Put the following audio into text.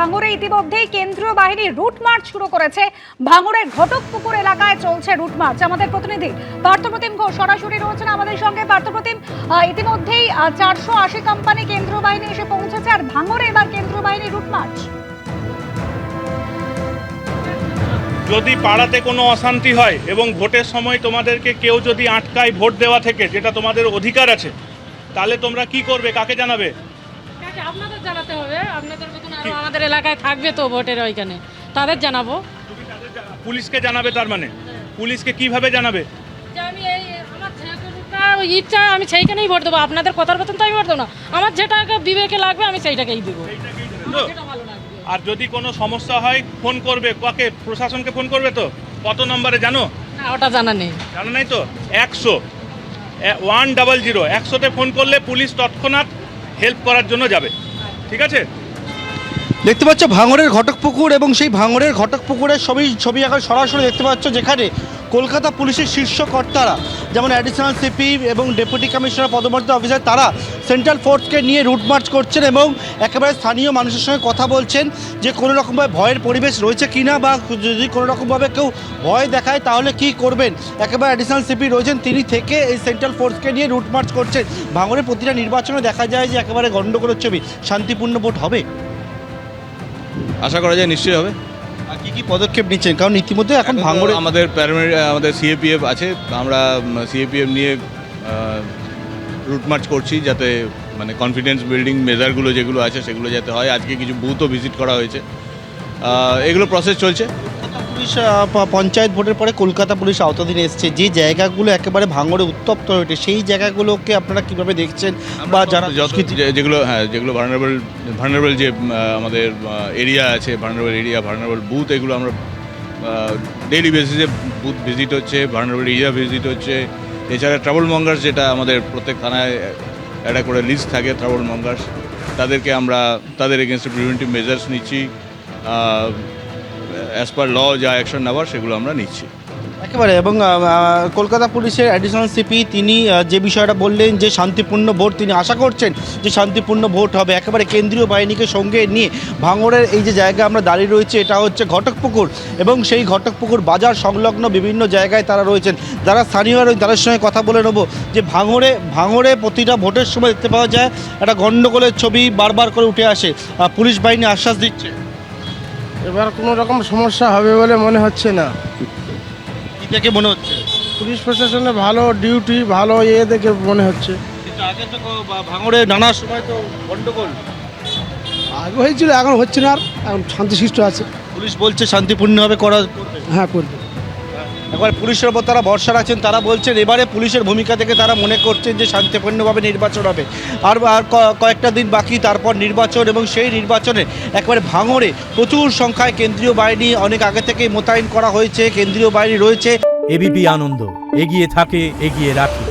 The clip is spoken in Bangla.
ভাঙড়ে ইতিমধ্যেই কেন্দ্রীয় বাহিনী রুট মার্চ শুরু করেছে। ভাঙড়ের ঘটকপুকুর এলাকায় চলছে রুট মার্চ। আমাদের প্রতিনিধি পার্থপ্রতিম ঘোষ সরাসরি রয়েছেন আমাদের সঙ্গে। পার্থপ্রতিম, ইতিমধ্যেই 480 কোম্পানি কেন্দ্রীয় বাহিনী এসে পৌঁছেছে, আর ভাঙড়ে এবার কেন্দ্রীয় বাহিনী রুট মার্চ। যদি পাড়াতে কোনো অশান্তি হয় এবং ভোটের সময় তোমাদেরকে কেউ যদি আটকায় ভোট দেওয়া থেকে, যেটা তোমাদের অধিকার আছে, তাহলে তোমরা কি করবে, কাকে জানাবে? আপনাদের জানাতে হবে। আপনাদের মতন আরো আমাদের এলাকায় থাকবে তো ভোটের ওইখানে, তাদের জানাবো। পুলিশকে জানাবে? তার মানে পুলিশকে কিভাবে জানাবে? যে আমি এই আমার যেটা ইচ্ছা আমি সেইখানেই ভোট দেবো। আপনাদের কথার মতন তো আমি ভোট দেবো না। আমার যেটাকে বিবেকে লাগবে আমি সেইটাকেই দেবো। যেটা ভালো লাগবে। আর যদি কোনো সমস্যা হয় ফোন করবে কাকে? প্রশাসনকে ফোন করবে তো? কত নম্বরে জানো? না, ওটা জানা নেই। জানো নাই তো? 100 100তে ফোন করলে পুলিশ তৎক্ষণাৎ হেল্প করার জন্য যাবে। ঠিক আছে? দেখতে পাচ্ছ ভাঙড়ের ঘটকপুকুর, এবং সেই ভাঙড়ের ঘটকপুকুরের ছবি এখন সরাসরি দেখতে পাচ্ছ, যেখানে কলকাতা পুলিশের শীর্ষ কর্তারা যেমন অ্যাডিশনাল সিপি এবং ডেপুটি কমিশনার পদমর্যাদা অফিসার, তারা সেন্ট্রাল ফোর্সকে নিয়ে রুট মার্চ করছেন এবং একেবারে স্থানীয় মানুষের সঙ্গে কথা বলছেন যে কোনো রকমভাবে ভয়ের পরিবেশ রয়েছে কিনা, বা যদি কোনো রকমভাবে কেউ ভয় দেখায় তাহলে কি করবেন। একেবারে অ্যাডিশনাল সিপি রয়েছেন, তিনি থেকে এই সেন্ট্রাল ফোর্সকে নিয়ে রুট মার্চ করছেন। ভাঙড়ের প্রতিটা নির্বাচনে দেখা যায় যে একেবারে গণ্ডগোলের ছবি। শান্তিপূর্ণ ভোট হবে? আশা করা যায় নিশ্চয়ই হবে। আর কি কি পদক্ষেপ নিচ্ছেন? কারণ ইতিমধ্যে এখন ভাঙড়ে আমাদের আমাদের সিএপিএফ আছে, আমরা সিএপিএফ নিয়ে রুট মার্চ করছি, যাতে মানে কনফিডেন্স বিল্ডিং মেজারগুলো যেগুলো আছে সেগুলো যাতে হয়। আজকে কিছু বুথও ভিজিট করা হয়েছে, এগুলো প্রসেস চলছে। পুলিশ পঞ্চায়েত ভোটের পরে কলকাতা পুলিশ আওতাধীনে এসছে, যে জায়গাগুলো একেবারে ভাঙড়ে উত্তপ্ত হয়ে ওঠে, সেই জায়গাগুলোকে আপনারা কিভাবে দেখছেন? বা যারা যেগুলো ভার্নারেবল যে আমাদের এরিয়া আছে, ভার্নারেবল বুথ, এগুলো আমরা ডেইলি বেসিসে বুথ ভিজিট হচ্ছে, ভার্নারেবল এরিয়া ভিজিট হচ্ছে। এছাড়া ট্রাভেল মঙ্গার্স, যেটা আমাদের প্রত্যেক থানায় একটা করে লিস্ট থাকে ট্রাভেল মঙ্গার্স, তাদেরকে আমরা তাদের এগেনস্টে প্রিভেন্টিভ মেজার্স নিচ্ছি। অ্যাজ পার ল যা অ্যাকশন নেওয়ার সেগুলো আমরা নিচ্ছি একেবারে। এবং কলকাতা পুলিশের অ্যাডিশনাল সিপি তিনি যে বিষয়টা বললেন যে শান্তিপূর্ণ ভোট, তিনি আশা করছেন যে শান্তিপূর্ণ ভোট হবে। একেবারে কেন্দ্রীয় বাহিনীকে সঙ্গে নিয়ে ভাঙড়ের এই যে জায়গা আমরা দাঁড়িয়ে রয়েছে, এটা হচ্ছে ঘটকপুকুর, এবং সেই ঘটকপুকুর বাজার সংলগ্ন বিভিন্ন জায়গায় তারা রয়েছেন। যারা স্থানীয় রয়েছে তাদের সঙ্গে কথা বলে নেব যে ভাঙড়ে প্রতিটা ভোটের সময় দেখতে পাওয়া যায় একটা গণ্ডগোলের ছবি বারবার করে উঠে আসে। পুলিশ বাহিনী আশ্বাস দিচ্ছে এবার কোনো রকম সমস্যা হবে বলে মনে হচ্ছে না। দেখে মনে হচ্ছে পুলিশ প্রশাসনে ভালো ডিউটি, ভালো দেখে মনে হচ্ছে। কিন্তু আগে তো ভাঙড়ে নানা সময় তো গন্ডগোল আগে হয়েছিল, এখন হচ্ছে না, আর এখন শান্তিশিষ্ট আছে। পুলিশ বলছে শান্তিপূর্ণভাবে করবে। হ্যাঁ, করবে। একবার পুলিশের ওপর তারা ভরসা রাখছেন। তারা বলছেন এবারে পুলিশের ভূমিকা থেকে তারা মনে করছেন যে শান্তিপূর্ণভাবে নির্বাচন হবে। আর কয়েকটা দিন বাকি, তারপর নির্বাচন, এবং সেই নির্বাচনে একবারে ভাঙড়ে প্রচুর সংখ্যায় কেন্দ্রীয় বাহিনী অনেক আগে থেকেই মোতায়েন করা হয়েছে, কেন্দ্রীয় বাহিনী রয়েছে। এবিপি আনন্দ, এগিয়ে থাকে, এগিয়ে রাখে।